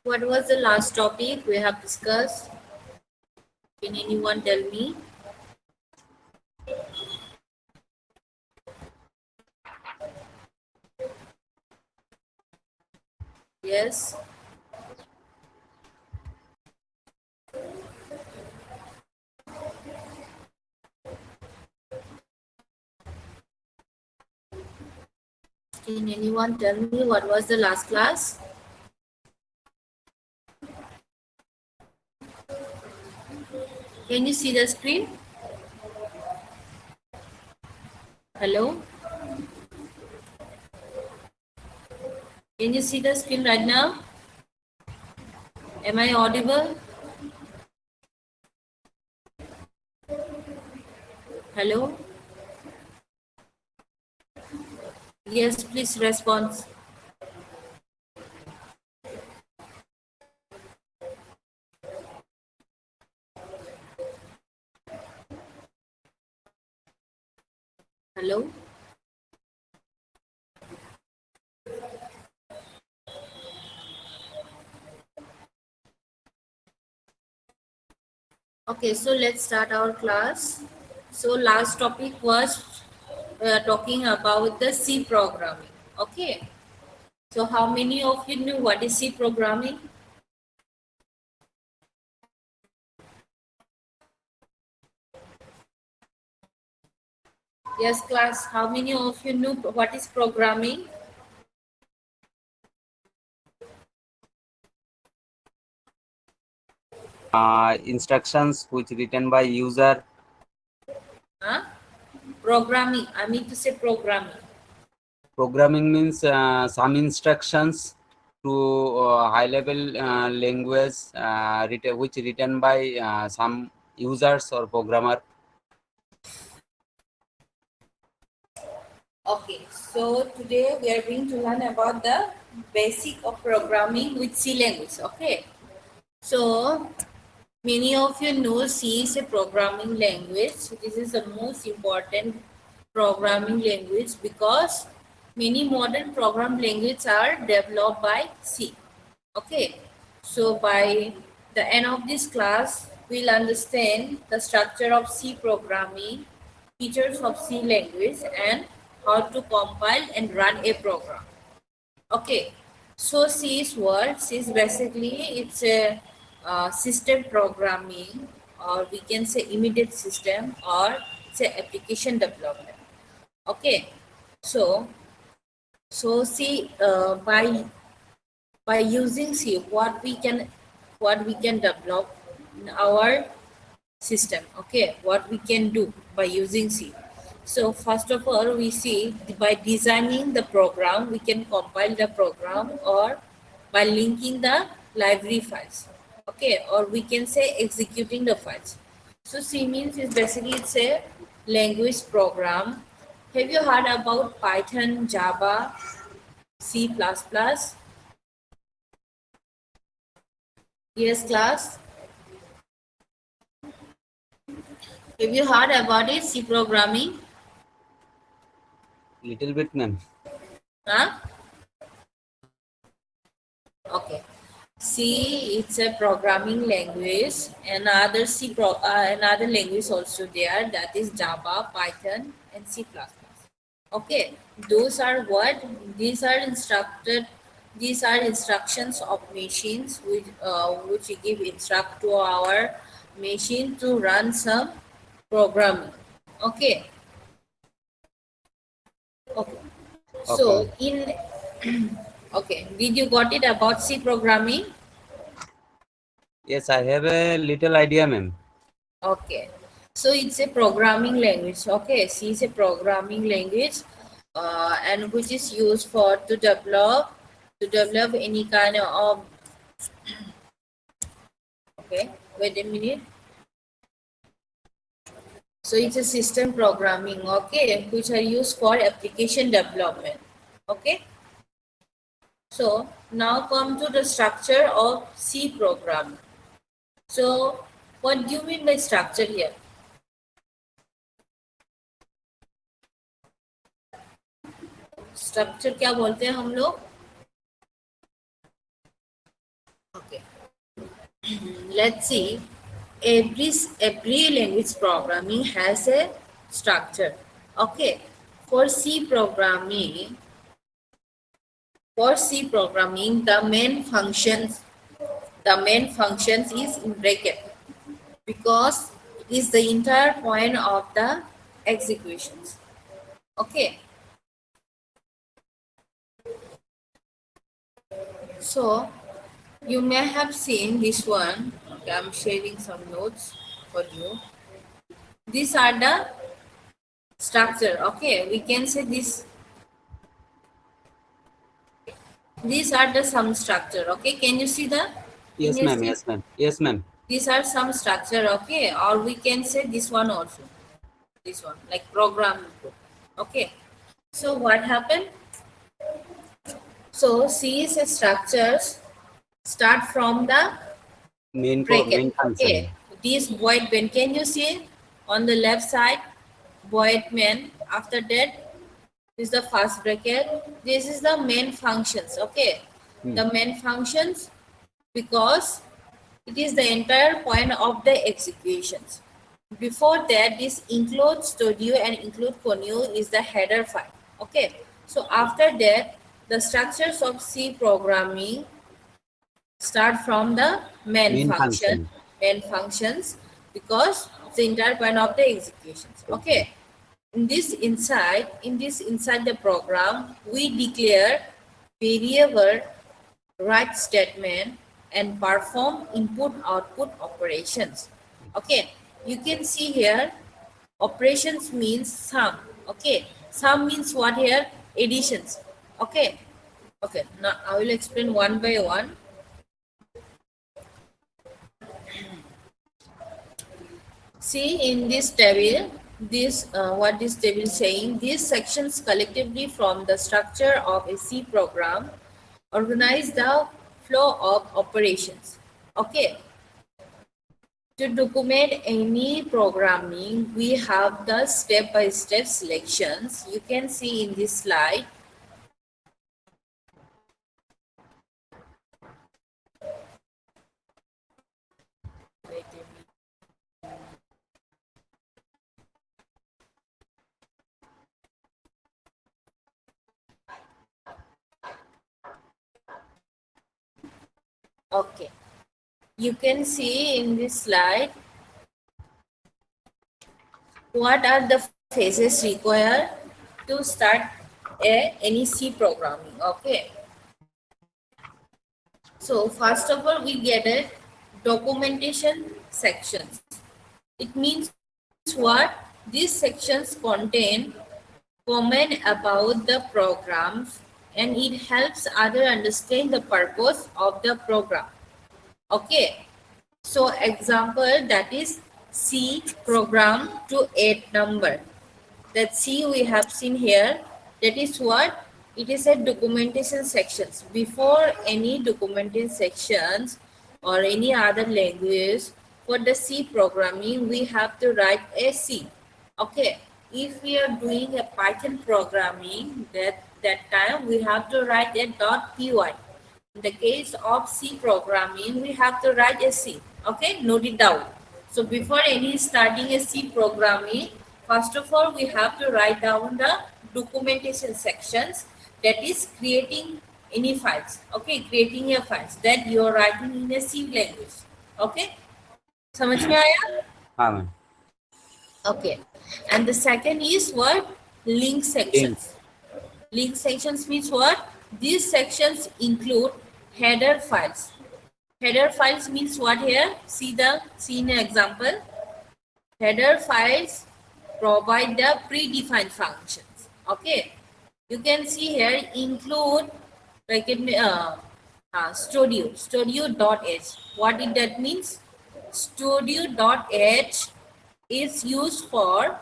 What was the last topic we have discussed? Can anyone tell me? Yes. Can anyone tell me what was the last class? Can you see the screen? Hello? Can you see the screen right now? Am I audible? Hello? Yes, please respond. Hello? Okay, so let's start our class. So last topic was talking about the C programming. Okay. So how many of you knew what is C programming? Yes, class. How many of you knew what is programming? Instructions which written by user. Huh? Programming. I mean to say programming. Programming means some instructions to high level language which written by some users or programmer. Okay, so today we are going to learn about the basic of programming with C language. Okay, so many of you know C is a programming language. This is the most important programming language because many modern program languages are developed by C. Okay, so by the end of this class, we'll understand the structure of C programming, features of C language, and how to compile and run a program. Okay, so C is what? C is basically it's a system programming, or we can say immediate system, or it's a application development. Okay, so C by using C, what we can develop in our system. Okay, what we can do by using C. So first of all, we see by designing the program, we can compile the program, or by linking the library files. Okay, or we can say executing the files. So C means is basically it's a language program. Have you heard about Python, Java, C++? Yes, class. Have you heard about it, C programming? Little bit, ma'am. Huh? Okay. C, it's a programming language. Another language also there, that is Java, Python, and C++. Okay, those are what? These are instructed. These are instructions of machines which give instruct to our machine to run some programming. Okay. Okay. Okay. So in okay, did you got it about C programming? Yes, I have a little idea, ma'am. Okay, so it's a programming language. Okay, C is a programming language, and which is used for to develop any kind of. Okay, wait a minute. So it's a system programming. Okay, which are used for application development. Okay. So now come to the structure of C program. So what do you mean by structure here? Structure क्या बोलते हैं हम लोग? Okay. Let's see. Every language programming has a structure. Okay. For C programming, the main functions is in bracket because it is the entire point of the executions. Okay. So you may have seen this one. Okay, I'm sharing some notes for you. These are the structure. Okay, we can say these are the some structure. Okay, can you see the? Can Yes, you ma'am. see? Yes, ma'am. Yes, ma'am. These are some structure. Okay, or we can say this one also. This one like program. Okay. So what happened? So CSS structures start from the bracket. Main function. Okay. This void main. Can you see on the left side? Void main. After that, this is the first bracket. This is the main functions. Okay. Hmm. The main functions because it is the entire point of the executions. Before that, this include studio and include connew is the header file. Okay. So after that, the structures of C programming start from the Main function. main functions because it's the entire point of the executions. Okay. In this inside the program, we declare variable write statement and perform input output operations. Okay, you can see here operations means sum. Okay, sum means what here? Additions. Okay, okay, now I will explain one by one. See in this table, what this table is saying, these sections collectively from the structure of a C program organize the flow of operations. Okay. To document any programming, we have the step-by-step selections. You can see in this slide. Wait a minute. Okay. You can see in this slide what are the phases required to start any C programming. Okay. So first of all, we get a documentation sections. It means what? These sections contain comment about the programs and it helps other understand the purpose of the program. Okay. So example that is C program to 8 number. That C we have seen here. That is what? It is a documentation sections. Before any documentation sections or any other language for the C programming, we have to write a C. Okay. If we are doing a Python programming, that time we have to write a .py. In the case of C programming, we have to write a C. Okay, note it down. So before any starting a C programming, first of all, we have to write down the documentation sections, that is creating any files. Okay, creating a files that you are writing in a C language. Okay, समझ में आया? हाँ, ma'am. Okay, and the second is what? Link sections. Link. Link sections means what? These sections include header files. Header files means what here? See in an example. Header files provide the predefined functions. Okay. You can see here include like studio.h. What did that means? Studio.h is used for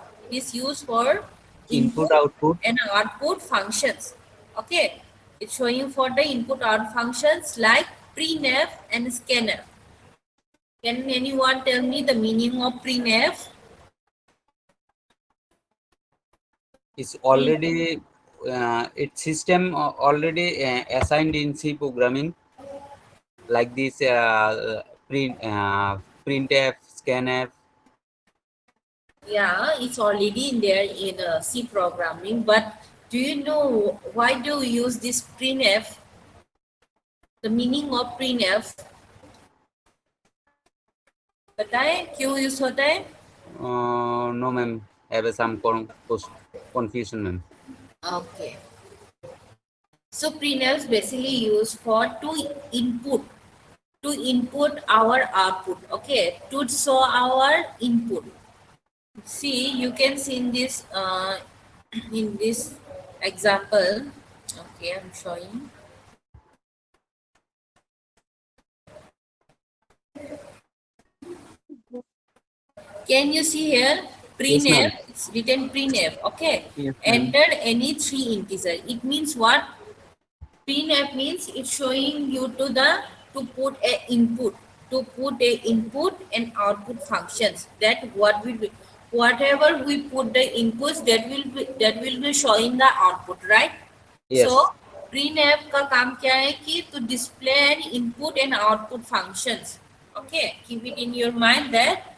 Input, output. and output functions. Okay, it's showing for the input out functions like prenaf and scanf. Can anyone tell me the meaning of prenaf? It's already its system already assigned in C programming. like this printf, scanf. Yeah, it's already in there in C programming, but do you know why do we use this printf? The meaning of printf, पता है क्यों use होता है? No, ma'am. Have some confusion, ma'am. Okay. So printf basically used for to input our output. Okay, to show our input. See, you can see in this in this example. Okay, I'm showing. Can you see here? Yes, ma'am. Printf, it's written printf. Okay. Yes, ma'am. Enter any three integer. It means what? Printf means it's showing you to put a input, to put a input and output functions. That what will be, whatever we put the inputs, that will be showing the output, right? Yes. So printf का काम क्या है कि to display an input and output functions. Okay, keep it in your mind that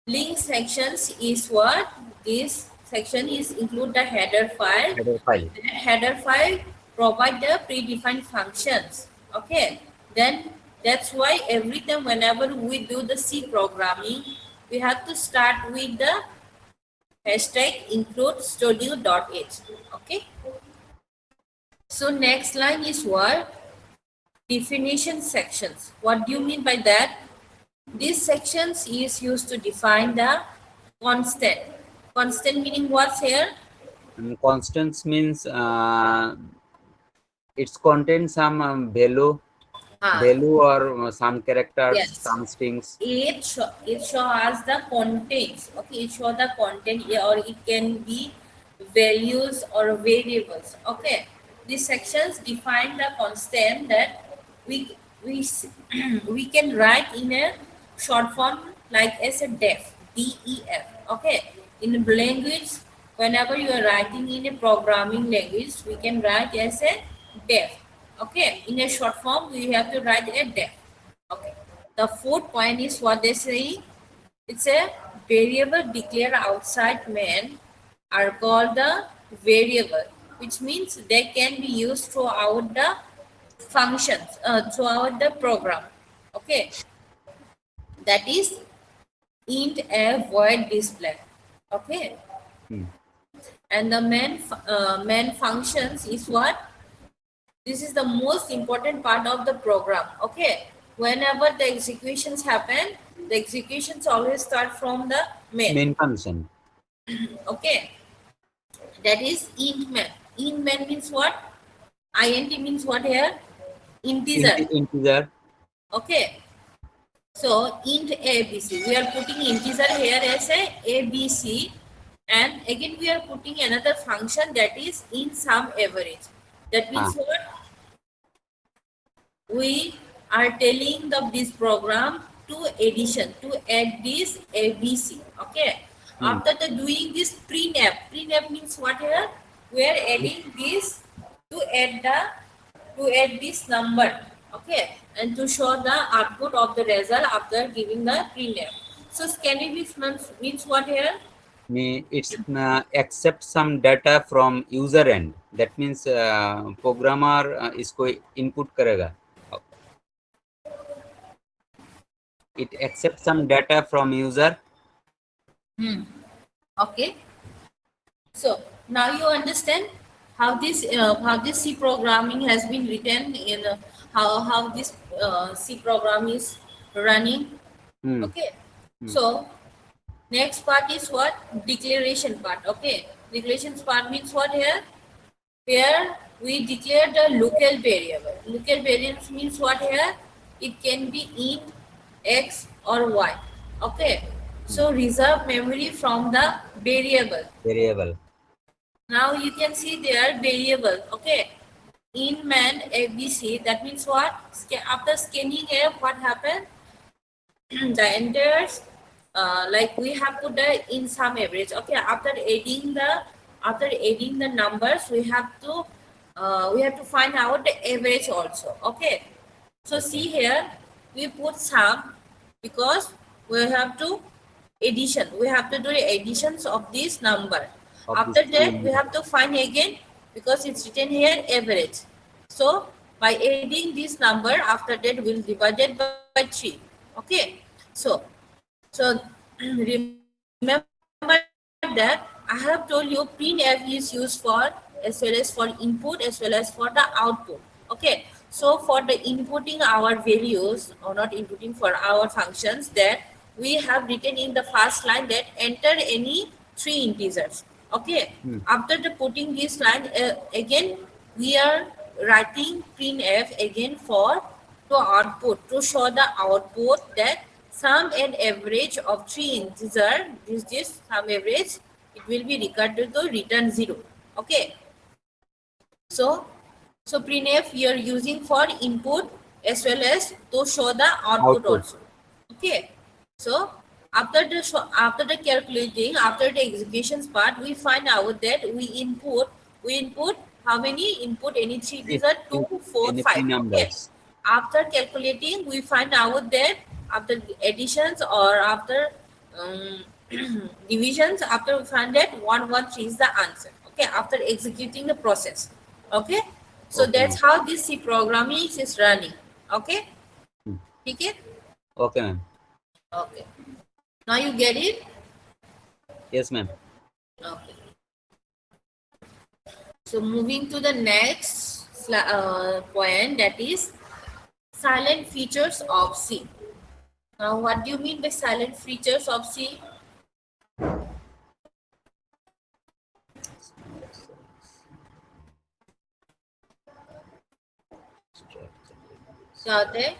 link sections is what this section is include the header file. Header file. That header file provide the predefined functions. Okay, then that's why every time whenever we do the C programming, we have to start with the hashtag include studio.h. Okay, so next line is what? Definition sections. What do you mean by that? These sections is used to define the constant. Constant meaning what's here? And constants means it's contains some value, value or some characters, Yes. some strings. It shows the contents. Okay, it shows the content or it can be values or variables. Okay, these sections define the constant that we we can write in a short form like as a def, def. Okay, in a language, whenever you are writing in a programming language, we can write as a def. Okay, in a short form, we have to write a def. Okay. The fourth point is what they say. It's a variable declared outside main are called the variable, which means they can be used throughout the functions, throughout the program. Okay. That is int a void display. Okay. And the main functions is what? This is the most important part of the program. Okay, whenever the executions happen, the executions always start from the main. Function. Okay, that is int main. Int main means what? Int means what here? Integer. Integer. Okay, so int abc, we are putting integer here as a abc, and again we are putting another function that is in sum average. That means what? We are telling this program to addition, to add this abc. Okay, after doing this printf means what here? We are adding this to add this number. Okay, and to show the output of the result after giving the printf. So scanf means what here? It's accept some data from user end. That means programmer इसको input करेगा. It accepts some data from user. Okay. So now you understand how this C programming has been written in how this C program is running. Okay. So next part is what? Declaration part. Okay. Declaration part means what here? Here we declare the local variable. Local variables means what here? It can be int, x or y. Okay. So reserve memory from the variable. Now you can see there variable. Okay. In man abc, that means what? After scanning F, what happened? The enters like we have put the in sum average. Okay, after adding the numbers, we have to find out the average also. Okay, So see here, we put sum because we have to addition. We have to do additions of this number. Of these After two that, we have to find again because it's written here average. So by adding this number, after that we'll divide it by 3. Okay. So remember that I have told you printf is used for as well as for input as well as for the output. Okay. So for the inputting our values or not inputting for our functions, that we have written in the first line that enter any three integers. Okay. After the putting this line again, we are writing printf again for to output to show the output that sum and average of three integer, this sum average, it will be recorded to return 0. Okay. So printf you are using for input as well as to show the output also. Okay. So after the calculating, after the executions part, we find out that we input how many input any three, these are 2, 4, any 5. three Okay. numbers. After calculating, we find out that after additions or after divisions, after we find that 113 is the answer. Okay, after executing the process. Okay, so Okay, that's how this C programming is running. Okay, okay, Okay, ma'am. okay. Now you get it. Yes, ma'am. Okay. So moving to the next point, that is silent features of C. Now, what do you mean by silent features of C? क्या होता है?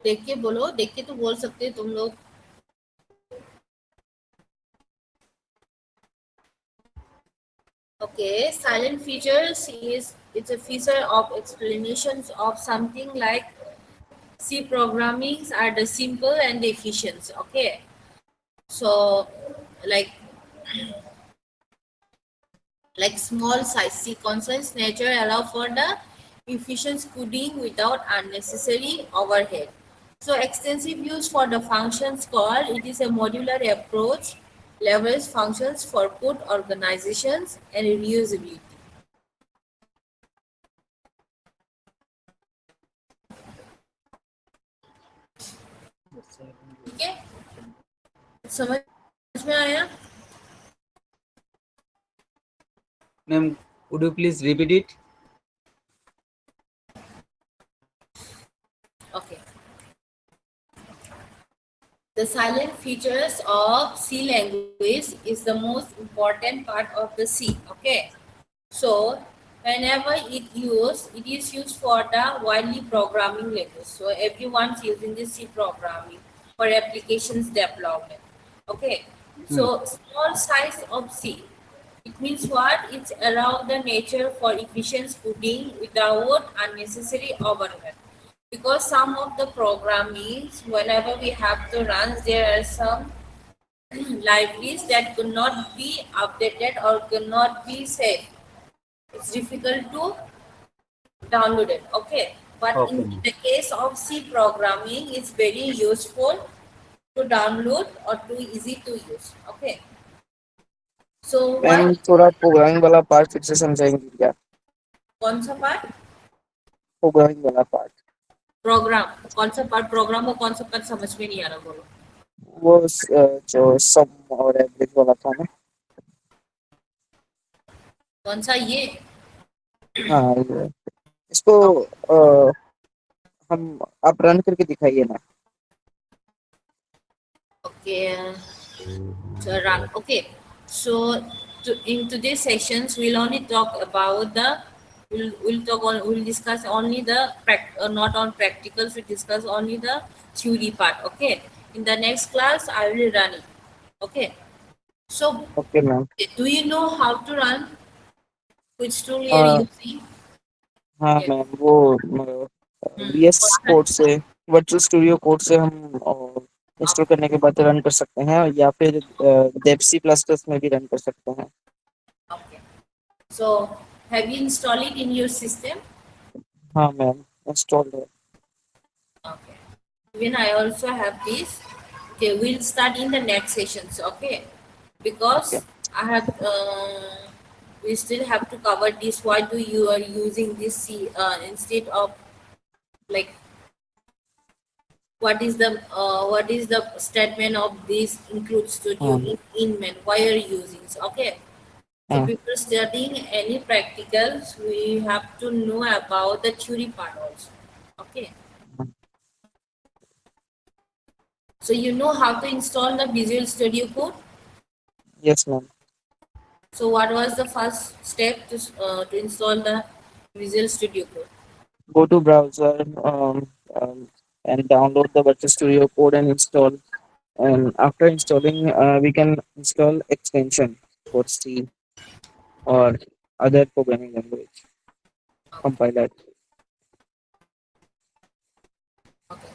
देख के बोलो, देख के तो बोल सकते हो तुम लोग. Okay, silent features is it's a feature of explanations of something like C programmings are the simple and the efficient. Okay, so like small size C constants nature allow for the efficient coding without unnecessary overhead. So extensive use for the functions call, it is a modular approach, leverage functions for code organizations and reusability. ठीक है, समझ में आया? Ma'am, would you please repeat it? Okay. The silent features of C language is the most important part of the C. Okay. So whenever it is used for the widely programming language. So everyone's using this C programming for applications development. Okay. So small size of C. It means what? It's around the nature for efficient coding without unnecessary overhead. Because some of the programmings, whenever we have to run, there are some libraries that could not be updated or could not be saved. It's difficult to download it. Okay, but in the case of C programming, it's very useful to download or too easy to use. Okay. So ma'am थोड़ा programming वाला part फिर से समझाएंगे क्या? कौन सा part? Programming वाला part. Programme कौन सा पार्ट? प्रोग्राम को कौन सा पार्ट समझ में नहीं आ रहा, बोलो. वो जो सम और एवरेज वाला था ना. कौन सा? ये हाँ, ये इसको हम आप रन करके दिखाइए ना. Okay, so run. Okay, so in today's sessions, we'll only talk about the we'll discuss only the not on practicals. We discuss only the theory part. Okay, in the next class, I will run it. Okay, so Okay, ma'am. do you know how to run? Which tool you are using? हाँ Yeah. Ma'am, वो VS code से, virtual studio code से हम install करने के बाद run कर सकते हैं, या फिर डेव C++ में भी रन कर सकते हैं। Okay. So have you installed it in your system? हाँ मैम, इंस्टॉल है। Okay. Even I also have this. Okay, we'll start in the next sessions. Okay, okay because I have. We still have to cover this. Why do you are using this C instead of like what is the statement of this include studio in main? Why are you using? Okay. So before studying any practicals, we have to know about the theory part also. Okay. So you know how to install the Visual Studio Code. Yes ma'am. So what was the first step to install the Visual Studio Code? Go to browser, and download the Virtual Studio Code and install. And after installing, we can install extension for C or other programming language compiler. Okay.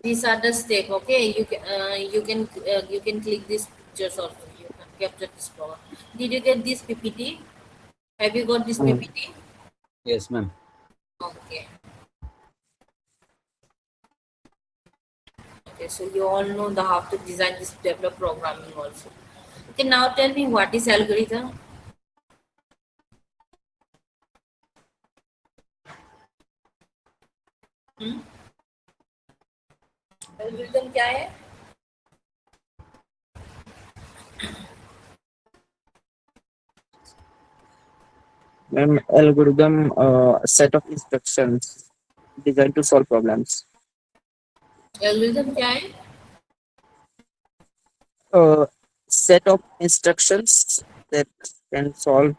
These are the step. Okay, you can click these pictures also. You can capture this program. Did you get this PPT? Have you got this Mm. PPT? Yes, ma'am. Okay. Okay, so you all know the how to design this develop programming also. Okay, now tell me what is algorithm? Algorithm क्या है? Algorithm, a set of instructions designed to solve problems. Algorithm क्या है? A set of instructions that can solve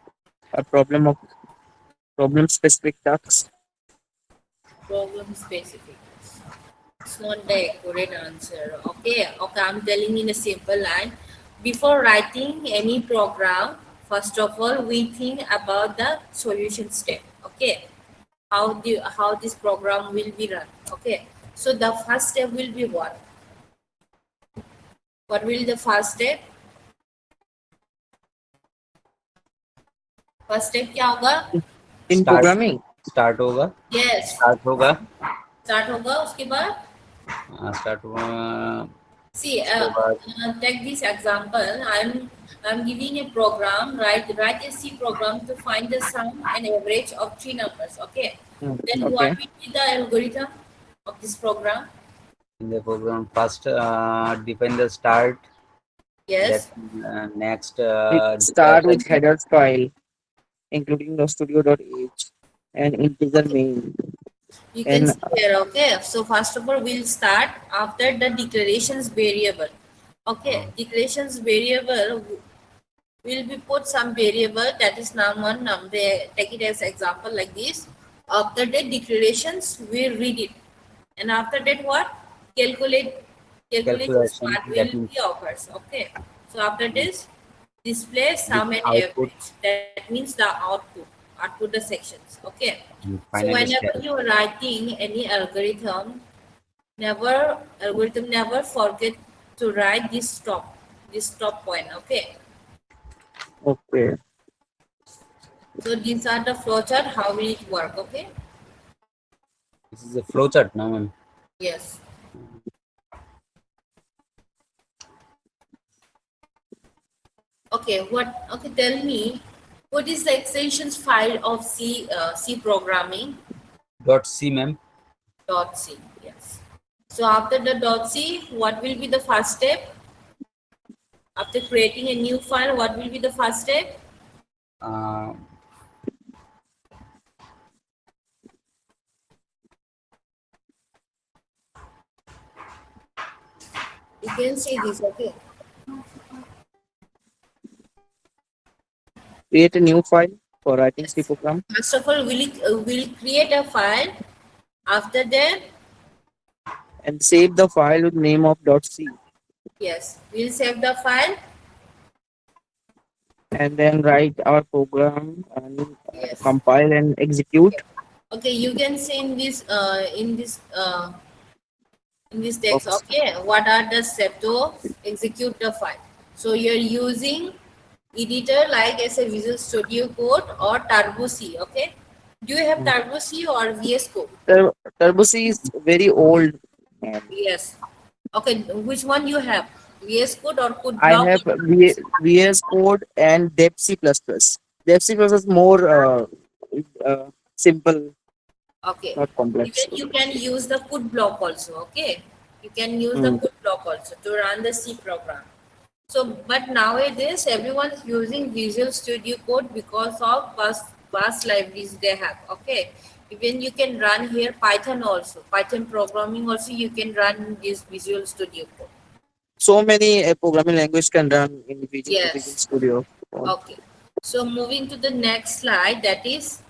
a problem specific tasks. Problem specific. It's not the accurate answer. Okay, okay, I'm telling in a simple line. Before writing any program, first of all, we think about the solution step. Okay, how this program will be run. Okay, so the first step will be what? What will the first step? First step क्या होगा? In Start. programming, Start होगा. Yes. Start होगा. Start होगा उसके बाद Start होगा. See, उसके बाद take this example. I'm giving a program. Write a C program to find the sum and average of three numbers. Okay. Then okay. what will be the algorithm of this program? in the program first define the start. Yes. That next We start with headers file, including the studio.h and integer main. You can And see here. Okay. So first of all, we'll start after the declarations variable. Okay. Declarations variable will be put some variable that is num1 num. Take it as example like this. After that declarations, we read it, and after that what? Calculations calculation, part that will means be occurs. Okay. So after this, display the sum and output, average. That means the output the sections. Okay. and So finally whenever step. you are writing any algorithm, never forget to write this stop point. Okay. okay. So these are the flowchart, how will it work, okay? This is a flowchart now, ma'am. Yes. Okay, tell me, what is the extensions file of C programming? .c, ma'am. .c, yes. So after the .c, what will be the first step? After creating a new file, what will be the first step? You can see this, okay? Create a new file for writing C program. First of all, we'll create a file. After that, And save the file with name of .c. yes, we'll save the file. And then write our program and Yes. compile and execute. Okay, you can say in this in this text. Okay. Okay, what are the steps to execute the file? So you're using editor like as a Visual Studio Code or Turbo C. Okay, do you have Mm. Turbo C or VS Code? Turbo C is very old. Um, Yes. Okay, which one you have? VS Code or Code I Block? have VS Code and Dev C++. Dev C++ is more simple, Okay. not complex. Even you can use the code block also. Okay. You can use the Mm. code block also to run the C program. So, but nowadays everyone is using Visual Studio Code because of vast libraries they have. Okay. Even you can run here Python also. Python programming also you can run this Visual Studio Code. So many programming language can run in Visual Yes. Studio. Okay. So moving to the next slide, that is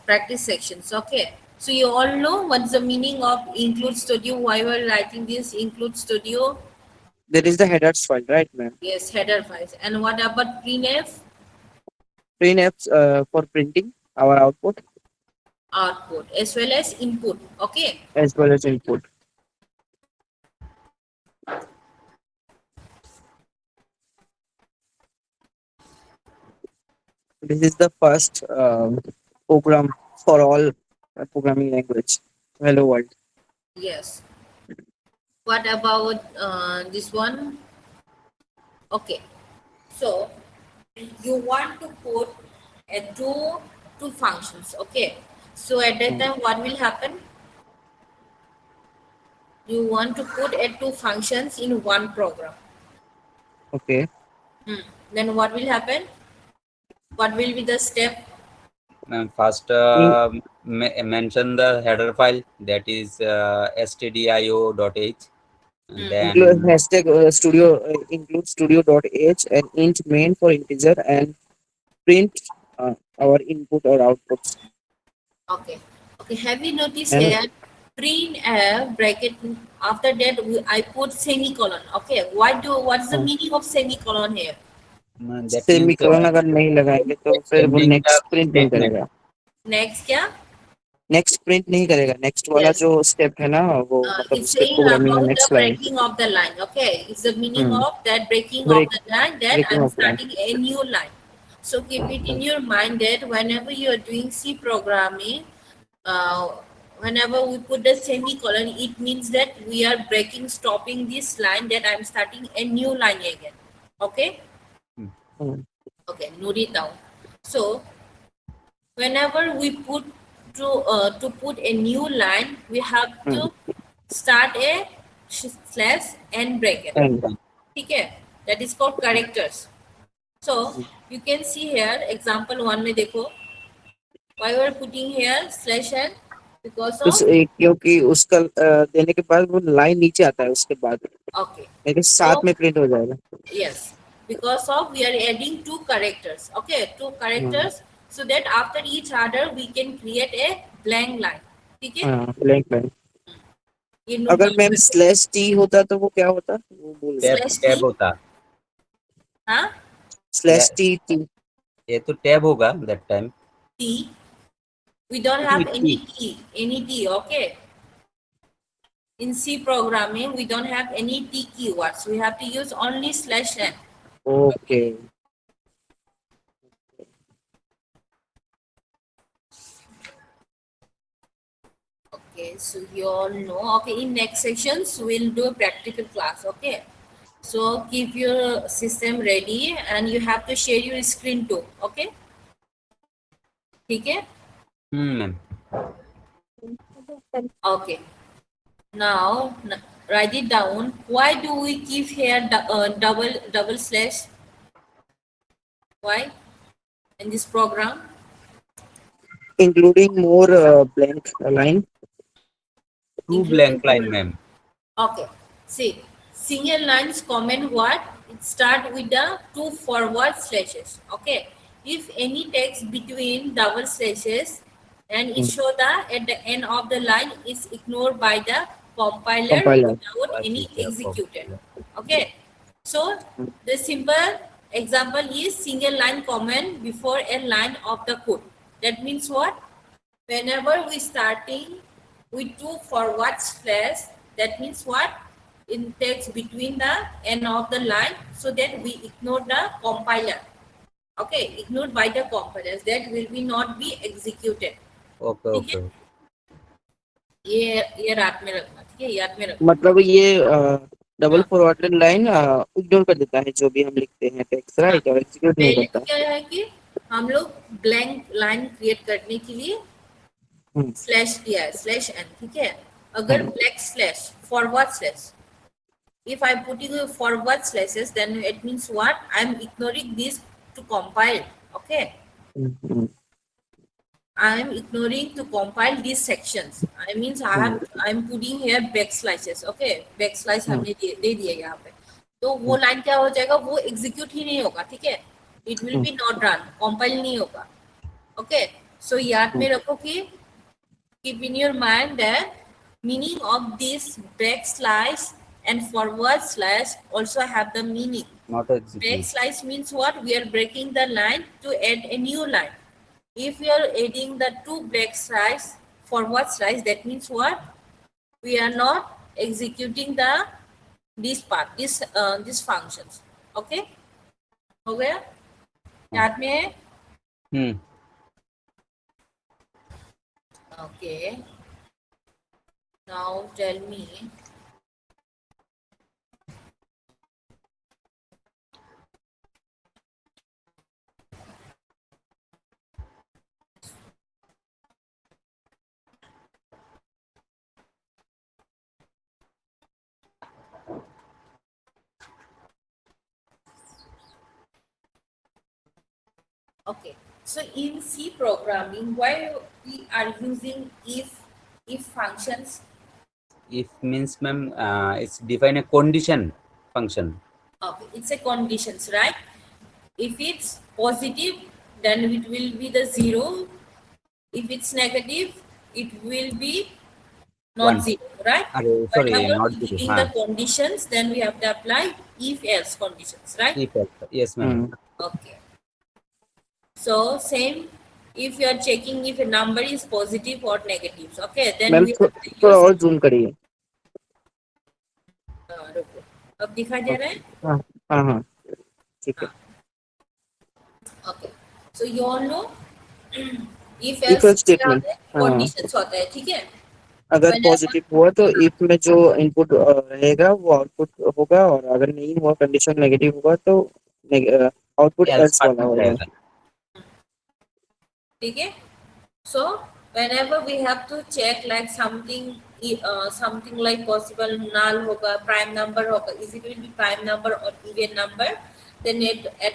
practice sections. Okay. So you all know what's the meaning of include studio. Why we're writing this include studio? There is the headers file, right, ma'am? Yes, header files. And what about printf? Printf for printing our output Output as well as input. Okay. as well as input. This is the first program for all programming language. Hello world. Yes. What about this one? Okay. So you want to put a two functions. Okay. So at that time, what will happen? You want to put a two functions in one program. Okay. Then what will happen? What will be the step? First, In, mention the header file, that is stdio.h. And include then hashtag studio include studio.h and int main for integer and print our input or outputs. Okay. Okay. Have you noticed And here? Print a bracket. After that, I put semicolon. Okay. What's the meaning of semicolon here? that means semicolon अगर नहीं लगाएंगे तो फिर वो ending the next print नहीं statement. करेगा. Next, क्या? Next print नहीं करेगा. नेक्स्ट वाला Yes. जो स्टेप है ना वो मतलब It's उसके saying प्रोग्रामिंग में about the next line. breaking of the line. Okay, it's the meaning of that breaking of break the line that breaking I'm of line. starting a new line. So keep it in your mind that whenever you are doing C programming, uh, whenever we put the semicolon, it means that we are breaking, stopping this line, that I'm starting a new line again. Okay. Okay, note it down. So whenever we put to put a new line, we have to start a slash and bracket. And Okay, that is called characters. So you can see here example 1 में देखो, why we are putting here slash and because तो of क्योंकि उसका देने के बाद वो line नीचे आता है उसके बाद okay. लेकिन So साथ में प्रिंट हो जाएगा. yes, because of we are adding two characters. Okay, two characters, so that after each other we can create a blank line. ठीक है? हाँ ब्लैंक लाइन. ये note अगर down मैम करके. स्लैश टी होता तो वो क्या होता वो बोल टैब Slash टैब T? होता. हाँ? Slash T T. ये तो टैब होगा that time. T. We don't have any T, okay? In C programming, we don't have any T keywords. We have to use only slash n. Okay. Okay, so you all know. Okay, in next sections, we'll do a practical class, okay? So keep your system ready and you have to share your screen too, okay? Okay? Ma'am. Okay. Now, write it down. Why do we keep here double slash? Why? In this program? Including more blank line. Two blank line, ma'am. Okay. See, single lines comment what? It start with the two forward slashes. Okay. If any text between double slashes and it show that at the end of the line is ignored by the compiler without any executed. Okay. So the simple example is single line comment before a line of the code. That means what? Whenever we starting with two forward slash, That means what? In text between the end of the line, so that we ignore the compiler. Okay, ignored by the compilers. That will be not be executed. Okay, ठीक है? okay. ये याद में रखना, ठीक है, याद में रखना. मतलब ये डबल हाँ. फॉरवर्डेड लाइन इग्नोर कर देता है जो भी हम लिखते हैं टेक्स्ट, राइट, और एग्जीक्यूट नहीं पहले करता. क्या है कि हम लोग ब्लैंक लाइन क्रिएट करने के लिए स्लैश किया है, स्लैश एन, ठीक है. अगर black slash forward slash, if I'm putting a forward slashes, then it means what? I'm ignoring this to compile. Okay, I'm ignoring to compile these sections. I means I'm putting here backslashes. Okay, backslash हमने दे दिया यहाँ पे, तो वो line क्या हो जाएगा, वो एग्जीक्यूट ही नहीं होगा, ठीक है. It will be not run, compile नहीं होगा. ओके, सो याद में रखो कि keep in your mind that meaning of this backslash and forward slash also have the meaning. Not execute. Backslash means what? We are breaking the line to add a new line. If we are adding the two backslash forward slash, that means what? We are not executing the this part, this functions. Okay, हो गया? याद में है? Okay. Now tell me. Okay. So in C programming, why we are using if functions? If means, ma'am, it's define a condition function. Okay, it's a conditions, right? If it's positive, then it will be the 0. If it's negative, it will be not One. 0, right? Sorry, Whenever not we 0. giving the conditions, then we have to apply if-else conditions, right? If else. Yes, ma'am. Okay. So same, if you are checking if a number is positive or negative, okay, then ma'am we have to थोड़ा use. और zoom करिए. रुको, अब दिखाई दे रहा है? हाँ हाँ ठीक है. Okay. So you all know if If else else statement. conditions होता है, ठीक है? अगर Whenever- पॉजिटिव हुआ तो इफ में जो इनपुट रहेगा वो आउटपुट होगा, और अगर नहीं हुआ, कंडीशन नेगेटिव हुआ तो आउटपुट Else एल्स part वाला होगा. रहेगा. ठीक है. So whenever we have to check like something like possible null होगा, prime number होगा, is it will be prime number or even number, then at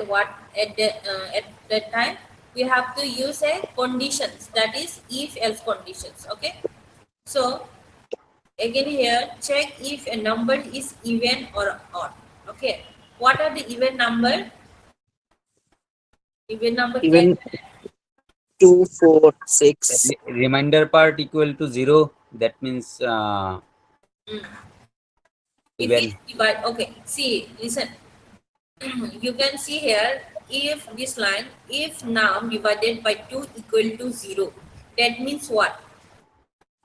that time we have to use a conditions, that is if else conditions. Okay, so again here check if a number is even or odd. Okay, what are the even number? Even number Even क्या है? 2, 4, 6. Remainder part equal to 0. That means If even. it divide, okay, see, listen. You can see here, if this line, if num divided by 2 equal to 0, that means what?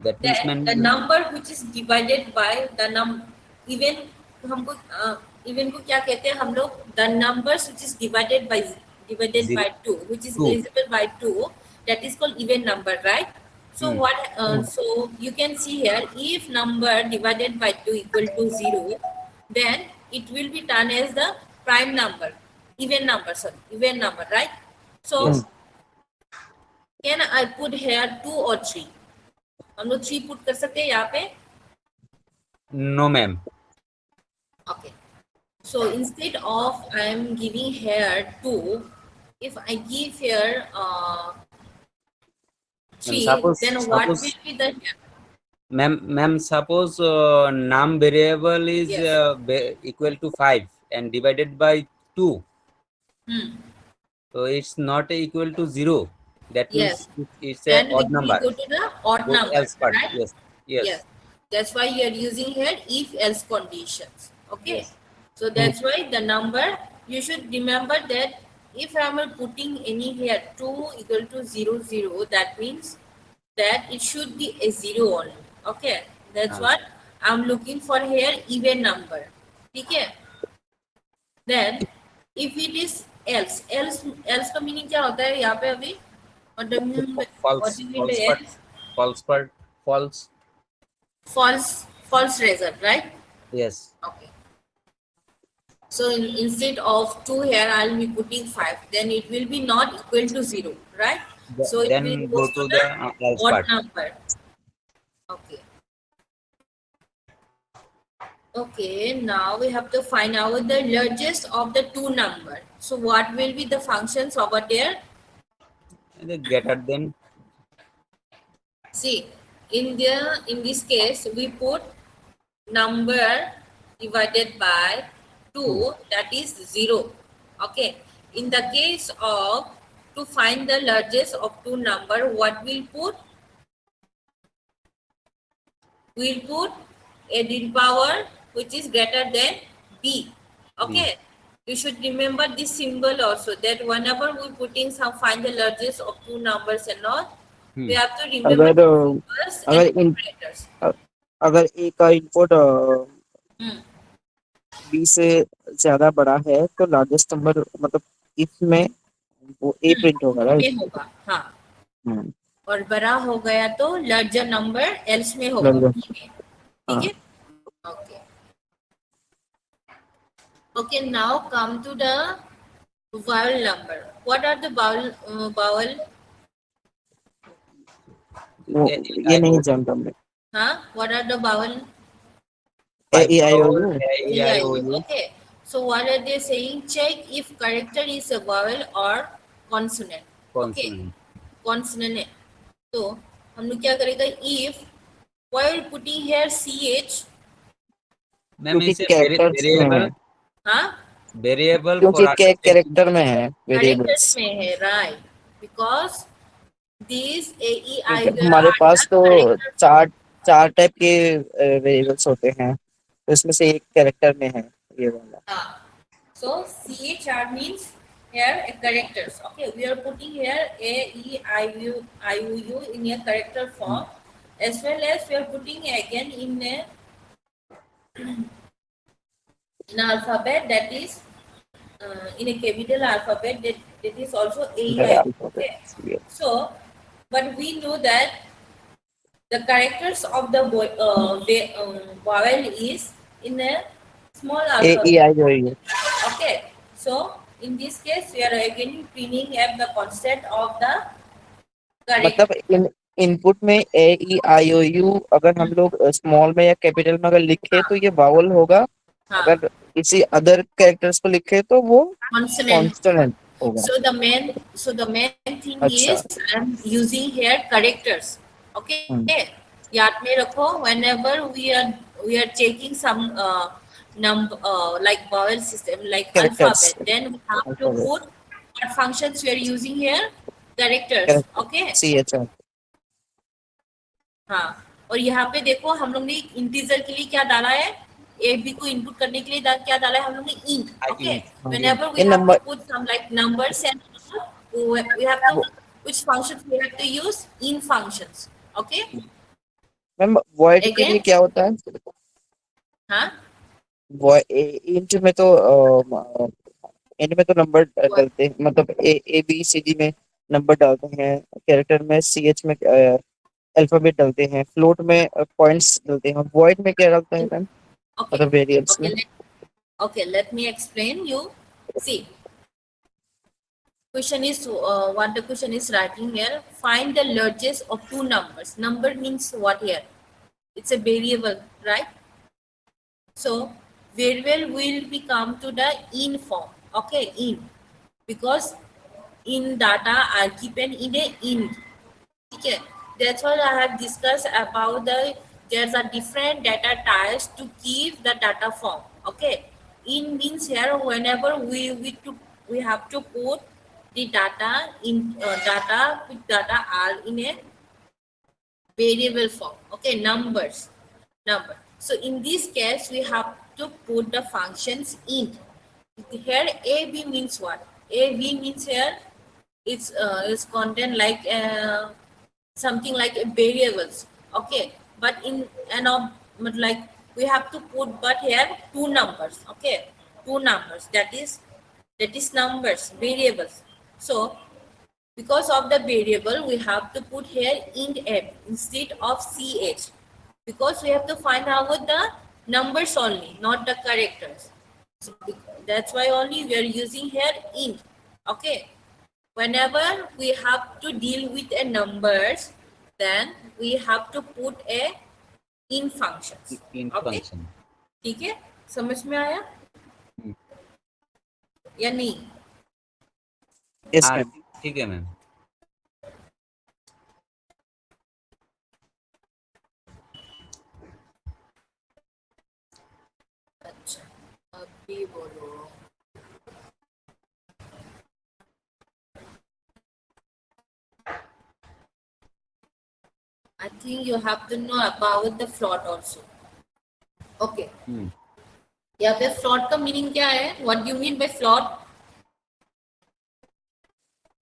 That means, That ma'am, the number which is divided by the even हमको even को क्या कहते हैं हम लोग, the numbers which is divided by Zero. 2, which is Two. divisible by 2, that is called even number, right? So what? So you can see here, if number divided by 2 equal to 0, then it will be done as the prime number, even number, right? So Yes. can I put here 2 or 3? हम लोग 3 put कर सकते हैं यहाँ पे? No, ma'am. Okay. So instead of I am giving here 2, if I give here 3, suppose- then what suppose- will be the Ma'am, suppose num variable is Yes. equal to 5 and divided by 2. So it's not equal to 0. That means Yes. it's Then a odd we number. go to the odd Go number, else part. right? Yes. Yes. That's why you are using here if else conditions. Okay. Yes. So that's why the number, you should remember that if I am putting any here 2 equal to 0, 0, that means that it should be a 0 only. Okay. That's what I'm looking for here even number. ठीक है? Then if it is else का meaning क्या होता है यहाँ पे अभी? What do you mean by false else? false. False result, right? Yes. Okay. So instead of 2 here, I'll be putting 5. Then it will be not equal to 0, right? So it Then will go to the else odd part. number. Okay. Okay, now we have to find out the largest of the two number. So what will be the functions over there? And the greater than. See, in this case, we put number divided by 2, that is 0. Okay. In the case of to find the largest of two number, what we'll put? We'll put a to the power which is greater than b. Okay. You should remember this symbol also, that whenever we putting some find the largest of two numbers and all, we have to remember अगर the symbols अगर and in operators. अगर ए का input Hmm. B से ज्यादा बड़ा है तो largest number मतलब इसमें वो ए प्रिंट होगा, राइट? में होगा, हाँ. और बड़ा हो गया तो लार्जर नंबर एल्स में होगा, Larger. B में. ठीक है? Okay. Okay, now come to the vowel number. What are the vowel? वो ये नहीं जानता मैं. What are the vowel? A E I O U. A-I-O-U. Okay. So what are they saying? Check if character is a vowel or consonant. Okay. Consonant. Consonant है. तो हम लोग क्या करेगा? If while putting here ch, ma'am क्योंकि इसे characters में है, वेरिएबल क्योंकि कैरेक्टर में है, characters वेरिएबल्स. में है, right? Because these a e i हमारे पास तो चार टाइप के वेरिएबल्स होते हैं, तो इसमें से एक कैरेक्टर में है ये वाला. So chr means here a characters. Okay, we are putting here a e i u u in a character form, as well as we are putting again in a in alphabet, that is in a capital alphabet, that is also a e i u. Okay. So, but we know that the characters of the vowel is in a small A alphabet. E I O U. Okay, so in this case, we are again cleaning up the concept of the character. मतलब input में ए E I O you अगर हम लोग small में या capital में अगर लिखे तो ये वावल होगा, अगर किसी अदर कैरेक्टर्स को लिखे तो वो Consonant. कॉन्सोनेंट होगा. So the main thing अच्छा. is I'm using here characters. Okay, याद में रखो, whenever we are checking some number like vowel system like Characters. alphabet, then we have to put what functions we are using here, characters. Okay. C H R. हाँ, और यहाँ पे देखो हम लोग ने इंटीजर के लिए क्या डाला है, ए बी को इनपुट करने के लिए क्या डाला है हम लोग ने, int. Okay. Whenever we have to put some like numbers and we have to, which functions we have to use, in functions. Okay. Ma'am void के लिए क्या होता है? हाँ, इंट में तो नंबर डालते हैं, मतलब ए बी सी डी में नंबर डालते हैं, कैरेक्टर में सी एच में अल्फाबेट डालते हैं, फ्लोट में पॉइंट्स डालते हैं, वॉइड में क्या डालता है मैम? okay. मतलब वेरिएबल्स में. Okay, let me explain you. See, question is what the question is writing here. Find the largest of two numbers. Number means what here? It's a variable, right? So variable will become to the in form. Okay, in, because in data are given in a int. Okay, that's what I have discussed about there's a different data types to keep the data form. Okay, in means here whenever we have to put the data in data are in a variable form. Okay, number. So in this case we have to put the functions int. Here a b means what? A b means here it's content like something like variables. Okay, but in like we have to put but here two numbers, okay, two numbers, that is numbers, variables. So because of the variable, we have to put here int m instead of ch, because we have to find out the numbers only, not the characters. So that's why only we are using here int. Okay, whenever we have to deal with a numbers, then we have to put a int functions. int Okay, function. ठीक है, समझ में आया या नहीं? Yes, हाँ ma'am. ठीक है मैम. अच्छा, अभी बोलो. I think you have to know about the float also. Okay. यहाँ पे float का meaning क्या है? What do you mean by float?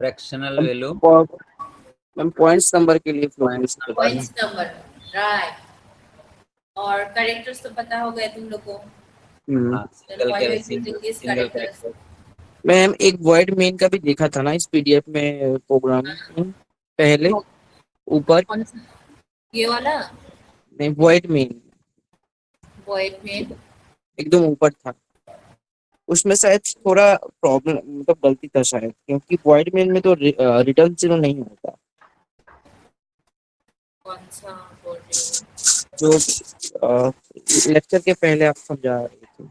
Fractional value. Ma'am points number के लिए फ्लोट यूज करते हैं. Points number, right? और characters तो पता होगा तुम लोग को. हाँ, Then single why you are using single these characters? Character. Ma'am एक void main का भी देखा था ना इस पीडीएफ में प्रोग्राम में पहले ऊपर. कौन सा? ये वाला? नहीं, void main Void main. एकदम ऊपर था. उसमें शायद थोड़ा प्रॉब्लम, मतलब गलती था शायद, क्योंकि void main में तो रिटर्न जीरो नहीं होता. कौन सा बोल रही हो? जो लेक्चर के पहले आप समझा रहे थे,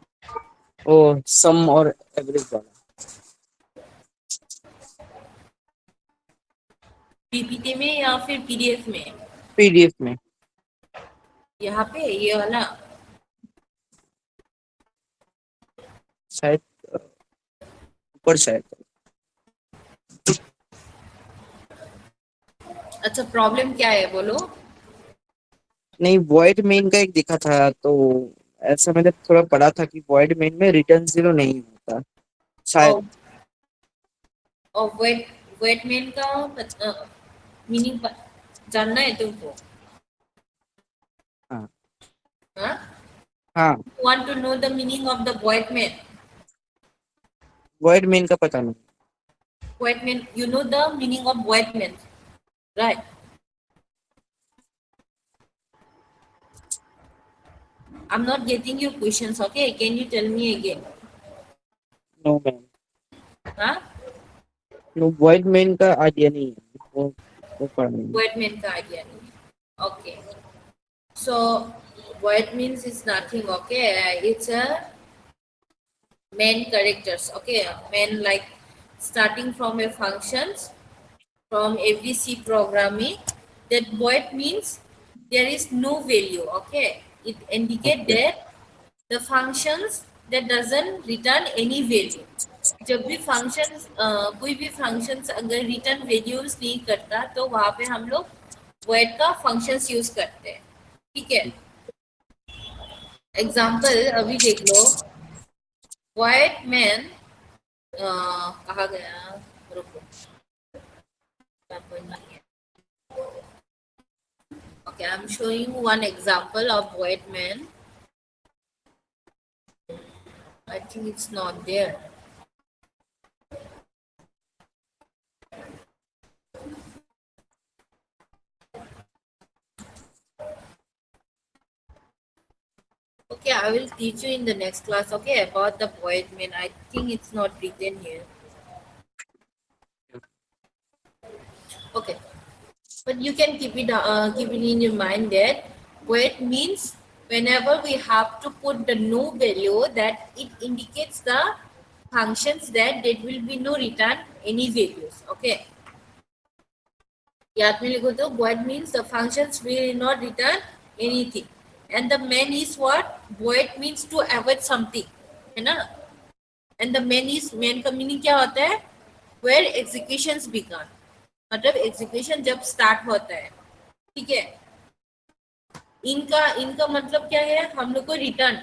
वो सम और एवरेज वाला. पीपीटी में या फिर पीडीएफ में? पीडीएफ में. यहाँ पे ये वाला. शायद ऊपर शायद. अच्छा, प्रॉब्लम क्या है बोलो? नहीं, void main का एक दिखा था, तो ऐसा मैंने थोड़ा पढ़ा था कि void main में रिटर्न जीरो नहीं होता शायद. और वेट मेन का मीनिंग जानना है तुमको? हाँ. हाँ? हाँ, Want to know the meaning of the void main? void main का पता नहीं. Void main, you know the meaning of void main, right? I'm not getting your questions, okay? Can you tell me again? No ma'am, हाँ? No, void main का idea नहीं है. वो पढ़ा नहीं. Void main का idea नहीं है. Okay. So void means is nothing, okay? It's a main characters, okay? Main, like starting from a functions from every C programming. That void means there is no value, okay? It indicates Okay. that the functions that doesn't return any value. जब भी functions कोई भी functions अगर return values नहीं करता तो वहां पे हम लोग void का फंक्शंस यूज करते हैं. ठीक है, एग्जाम्पल अभी देख लो. void main कहा गया, रुको. Okay, I'm showing one example of void main. I think it's not there. Okay, I will teach you in the next class, okay, about the void main. I think it's not written here. Okay, but you can keep it in your mind that void means whenever we have to put the no value, that it indicates the functions that there will be no return any values. Okay, याद में लिखो तो void means the functions will not return anything. And the main is what? Void means to avoid something, है ना? And the main का meaning क्या होता है? Where executions begun, मतलब एग्जीक्यूशन जब स्टार्ट होता है. ठीक है, इनका मतलब क्या है? हम लोग को रिटर्न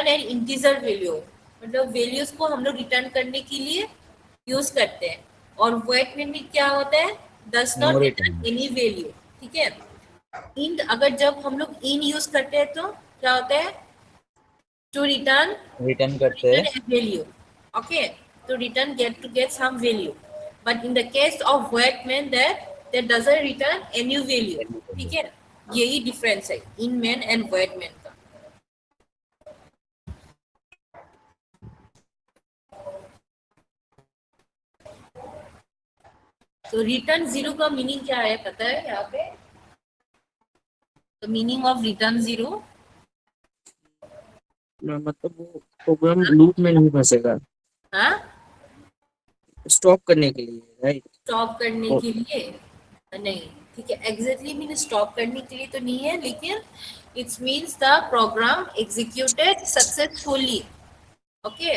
एंड इंटीजर वैल्यू, मतलब वैल्यूज को हम लोग रिटर्न करने के लिए यूज करते हैं. और void में क्या होता है? Does not No return return. Any value. ठीक है, इन अगर जब हम लोग इन यूज करते हैं तो क्या होता है? To return रिटर्न करते हैं a value. Okay, to return get some value. But in the case of void main, that doesn't return any value. ठीक है, यही difference है in main and void main का. तो रिटर्न जीरो का meaning क्या है पता है यहाँ पे? The meaning of return zero, मतलब वो प्रोग्राम लूप में नहीं फंसेगा, हाँ, स्टॉप करने के लिए, राइट? स्टॉप करने के लिए नहीं, ठीक है, एग्जैक्टली मीन स्टॉप करने के लिए तो नहीं है, लेकिन it's means the program executed successfully. Okay,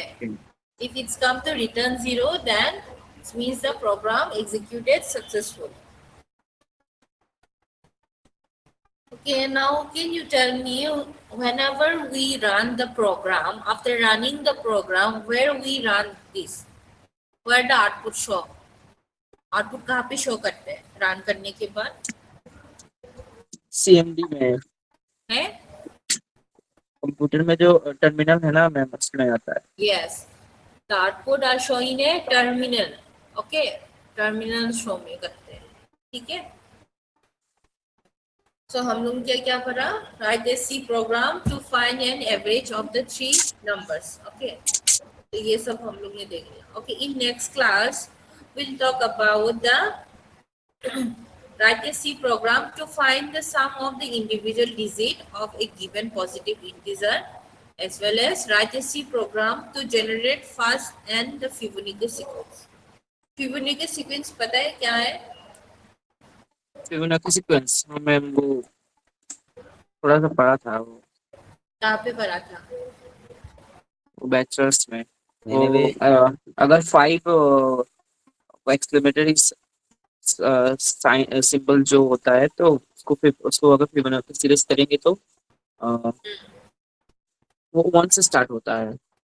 if it's come to return zero, then it means the program executed successfully. Okay, now can you tell me, whenever we run the program, after running the program, where we run this, where the output show? Output कहाँ पे show करते हैं run करने के बाद? CMD में है, computer में जो टर्मिनल है ना मैम, उसमें आता है. Yes, the output are showing a terminal. Okay, terminal show में करते हैं, ठीक है. So हम लोग क्या क्या पढ़ा? Write a C program to find an average of the three numbers. Okay, तो ये सब हम लोग ने देख लिया. Okay, in next class we'll talk about the write a C program to find the sum of the individual digit of a given positive integer, as well as write a C program to generate first and the Fibonacci sequence. Fibonacci sequence पता है क्या है? Fibonacci sequence ma'am वो थोड़ा सा पढ़ा था, वो कहाँ पे पढ़ा था? बैचलर्स में. मैंने भी अगर 5 एक्सक्लेमेटरी सिंबल जो होता है, तो उसको अगर फिबोनाची सीरीज करेंगे तो वो 1 से स्टार्ट होता है.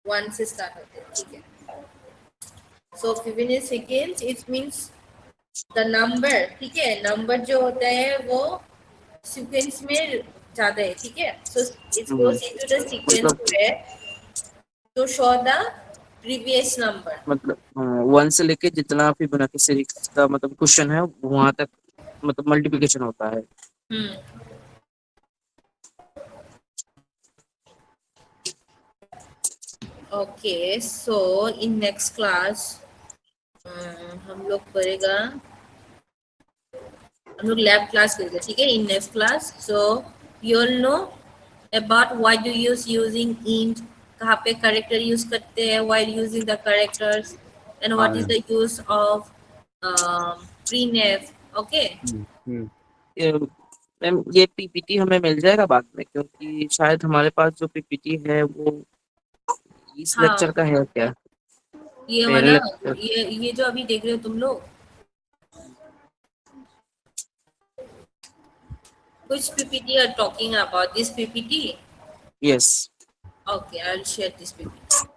1 से स्टार्ट होते हैं, ठीक है. So Fibonacci sequence it means the number, ठीक है, नंबर जो होता है वो सीक्वेंस में जाता है, ठीक है. So it goes into the sequence where to show the previous number. मतलब 1 से लेके जितना फिबोनाची सीरीज का मतलब क्वेश्चन है वहां तक मतलब मल्टीप्लिकेशन होता है. ओके, सो इन नेक्स्ट क्लास हम लोग पढ़ेगा, हम लोग लैब क्लास करेंगे, ठीक है, in next class. So you all know about why do using int, कहाँ पे कैरेक्टर यूज करते हैं while using the characters, and what is the use of printf. Okay, ma'am ये पीपीटी हमें मिल जाएगा बाद में, क्योंकि शायद हमारे पास जो पीपीटी है वो इस हाँ, लेक्चर का है क्या? ये पहले वाला, लेक्चर. ये जो अभी देख रहे हो तुम लोग, which PPT are talking about? This PPT? Yes. Okay, I'll share this PPT.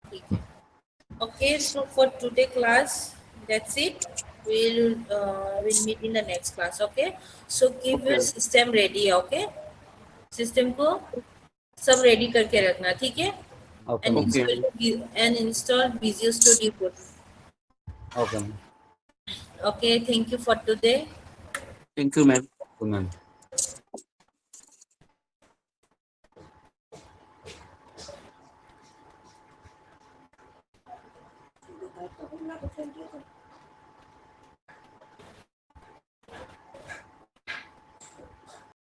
Okay. Okay, so for today class, that's it. We'll meet in the next class. Okay. So keep your Okay. system ready. Okay. System को सब ready करके रखना, ठीक है? Okay And Okay. install Visual Studio Code. Okay Okay. Thank you for today. Thank you ma'am. Ma'am.